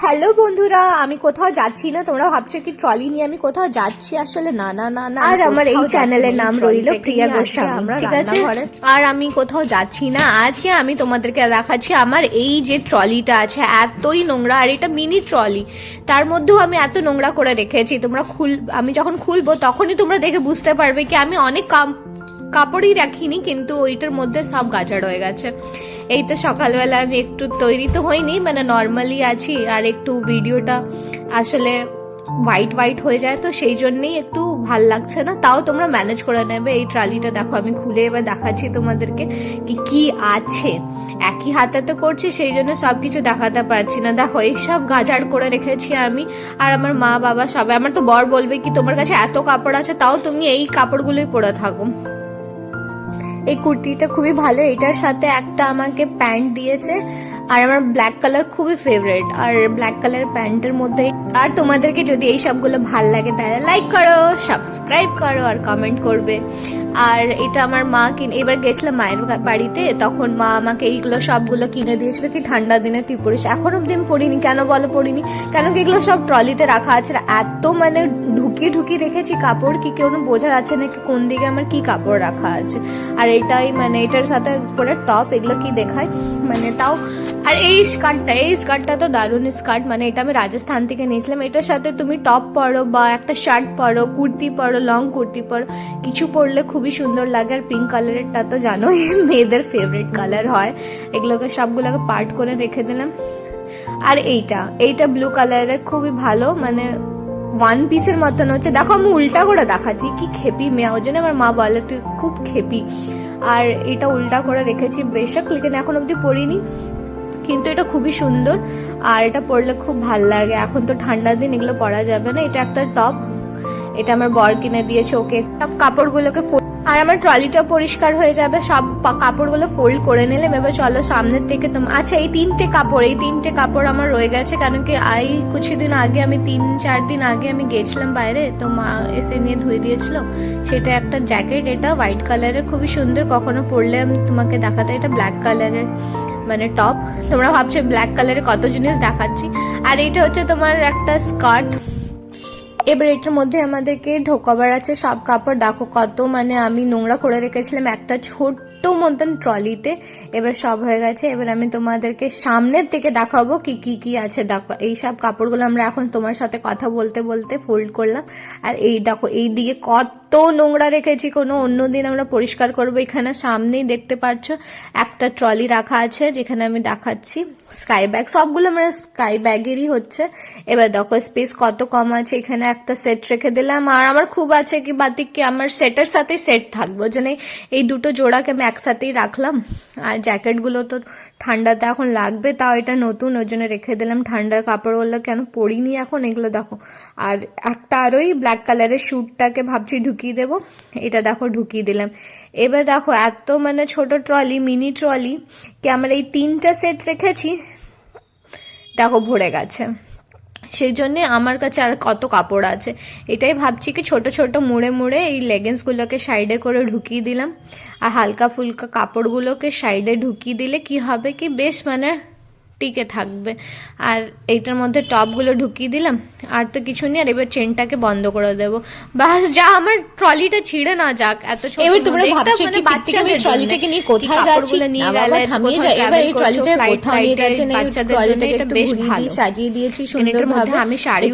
Hello বন্ধুরা, আমি কোথাও যাচ্ছি না। তোমরা ভাবছো কি ট্রলি নিয়ে আমি কোথাও যাচ্ছি? আসলে না না না না। আর আমার এই চ্যানেলের নাম রইল প্রিয়া গোস্বামী, ঠিক আছে? আর আমি কোথাও যাচ্ছি না। আজকে আমি তোমাদেরকে দেখাচ্ছি আমার এই যে ট্রলিটা আছে, এতই নোংরা। আর এটা মিনি ট্রলি, তার মধ্যেও আমি এত নোংরা করে রেখেছি। তোমরা আমি যখন খুলবো তখনই তোমরা দেখে বুঝতে পারবে কি আমি অনেক কাপড়ই রাখিনি, কিন্তু ওইটার মধ্যে সব গাজা হয়ে গেছে। এই তো সকালবেলা আমি একটু তৈরি তো হইনি, মানে নর্মালি আছি, আর একটু ভিডিওটা আসলে হোয়াইট হোয়াইট হয়ে যায়, তো সেই জন্যই একটু ভাল লাগছে না। তাও তোমরা ম্যানেজ করে নেবে। এই ট্রলিটা দেখো, আমি খুলে এবার দেখাচ্ছি তোমাদেরকে কি আছে। একই হাতে তো করছি, সেই জন্য সবকিছু দেখাতে পারছি না। দেখো এইসব গাজাড় করে রেখেছি আমি, আর আমার মা বাবা সবাই। আমার তো বর বলবে কি তোমার কাছে এত কাপড় আছে, তাও তুমি এই কাপড়গুলোই পরে থাকো। এই কুর্তিটা খুবই ভালো, এটার সাথে একটা আমাকে প্যান্ট দিয়েছে, আর আমার ব্ল্যাক কালার খুবই ফেভারিট, আর ব্ল্যাক কালার প্যান্টের মধ্যে। আর তোমাদেরকে যদি এই সবগুলো ভাল লাগে তাহলে লাইক করো, সাবস্ক্রাইব করো, আর কমেন্ট করবে। আর এটা আমার মা এবার গেছিলাম মায়ের বাড়িতে, তখন মা আমাকে এইগুলো সবগুলো কিনে দিয়েছিল। কি ঠান্ডা দিনে তুই পড়িস? এখন অব্দি আমি পড়িনি। কেন বলো পড়িনি? কেন কি এগুলো সব ট্রলিতে রাখা আছে, এত মানে ঢুকিয়ে রেখেছি কাপড়, কি কেউ বোঝা যাচ্ছে না কি কোন দিকে আমার কি কাপড় রাখা আছে। আর এটাই মানে এটার সাথে পরে টপ, এগুলো কি দেখায় মানে তাও। আর এই স্কার্টটা তো দারুণ স্কার্ট, মানে এটা আমি রাজস্থান থেকে নিয়েছিলাম। এটার সাথে তুমি টপ পরো বা একটা শার্ট পরো, কুর্তি পরো, লং কুর্তি পরো, কিছু পরলে খুবই সুন্দর লাগে। আর পিঙ্ক কালারেরটা তো জানোই মেয়েদের ফেভারিট কালার হয়। এগুলোকে সবগুলোকে পার্ট করে রেখে দিলাম। আর এইটা ব্লু কালারের, খুবই ভালো, মানে ওয়ান পিসের মতন হচ্ছে। দেখো আমি উল্টা করে দেখাচ্ছি, কি খেপি মেয়ে, ওই জন্য আমার মা বলে তুই খুব খেপি। আর এটা উল্টা করে রেখেছি বেশক, লেকিন এখন অব্দি পরিনি, কিন্তু এটা খুবই সুন্দর। আর এটা পরলে খুব ভাল লাগে। এখন তো ঠান্ডার দিন, এগুলো পরা যাবে না। এটা একটা টপ, এটা আমার বর কিনে দিয়েছে ওকে। সব কাপড়গুলোকে আর আমার ট্রলিটা পরিষ্কার হয়ে যাবে, সব কাপড়গুলো ফোল্ড করে নিলাম। এবার চলো সামনের থেকে আচ্ছা এই তিনটে কাপড় আমার রয়ে গেছে, কারণ কি কিছুদিন আগে আমি 3-4 দিন আগে আমি গেছিলাম বাইরে, তো মা এসে নিয়ে ধুয়ে দিয়েছিল। সেটা একটা জ্যাকেট, এটা হোয়াইট কালারের, খুবই সুন্দর। কখনো পরলে আমি তোমাকে দেখাতে। এটা ব্ল্যাক কালারের মানে টপ। তোমরা ভাবছো ব্ল্যাক কালারে কত জিনিস দেখাচ্ছি। আর এটা হচ্ছে তোমার একটা স্কার্ট। এবার এটার মধ্যে আমাদেরকে ঢোকাবার আছে সব কাপড়। দেখো কত মানে আমি নোংরা করে রেখেছিলাম একটা ছোট্ট মতন ট্রলিতে। এবার সব হয়ে গেছে। এবার আমি তোমাদেরকে সামনের থেকে দেখাবো কি আছে। দেখো এই সব কাপড়গুলো আমরা এখন তোমার সাথে কথা বলতে বলতে ফোল্ড করলাম। আর এই দেখো এই দিকে কত নোংরা রেখেছি, কোনো অন্যদিন আমরা পরিষ্কার করবো। এখানে সামনেই দেখতে পাচ্ছ একটা ট্রলি রাখা আছে, যেখানে আমি দেখাচ্ছি স্কাই ব্যাগ। সবগুলো আমার স্কাই ব্যাগেরই হচ্ছে। এবার দেখো স্পেস কত কম আছে, এখানে একটা সেট রেখে দিলাম। আর আমার খুব আছে কি বাতিক কি আমার সেটের সাথে সেট থাকবো, যেন এই দুটো জোড়াকে আমি একসাথেই রাখলাম। আর জ্যাকেটগুলো তো ঠান্ডাতে এখন লাগবে, তাও এটা নতুন, ওই জন্য রেখে দিলাম। ঠান্ডার কাপড়গুলো কেন পরিনি এখন, এগুলো দেখো। আর একটা আরোই ব্ল্যাক কালারের স্যুটটাকে ভাবছি ঢুকিয়ে দেবো, এটা দেখো ঢুকিয়ে দিলাম। এবার দেখো এত মানে ছোট ট্রলি, মিনি ট্রলি, কি আমরা এই 3টা সেট রেখেছি, দেখো ভরে গেছে। সেই জন্যে আমার কাছে আর কত কাপড় আছে। এটাই ভাবছি কি ছোট ছোট মুড়ে এই লেগিংসগুলোকে সাইডে করে ঢুকিয়ে দিলাম। আর হালকা ফুলকা কাপড়গুলোকে সাইডে ঢুকিয়ে দিলে কি হবে কি বেশ মানে টিকে থাকবে। আর এইটার মধ্যে টপগুলো ঢুকিয়ে দিলাম। আর তো কিছু নেই। আর এবার চেনটাকে বন্ধ করে দেবো, বাস। যা আমার ট্রলিটা ছিঁড়ে না যাক, এত ছোট। এবার তোমরা ভাবছো কি বাচ্চাদের ট্রলিটাকে নিয়ে কোথায় যাচ্ছি, নিয়ে গেলে থামিয়ে যায়। এবার এই ট্রলিটা কোথাও নিয়ে যাচ্ছে না, এই ট্রলিটাকে একটু ঘুরিয়ে দিয়ে সাজিয়ে দিয়েছি সুন্দরভাবে। আমি শাড়ি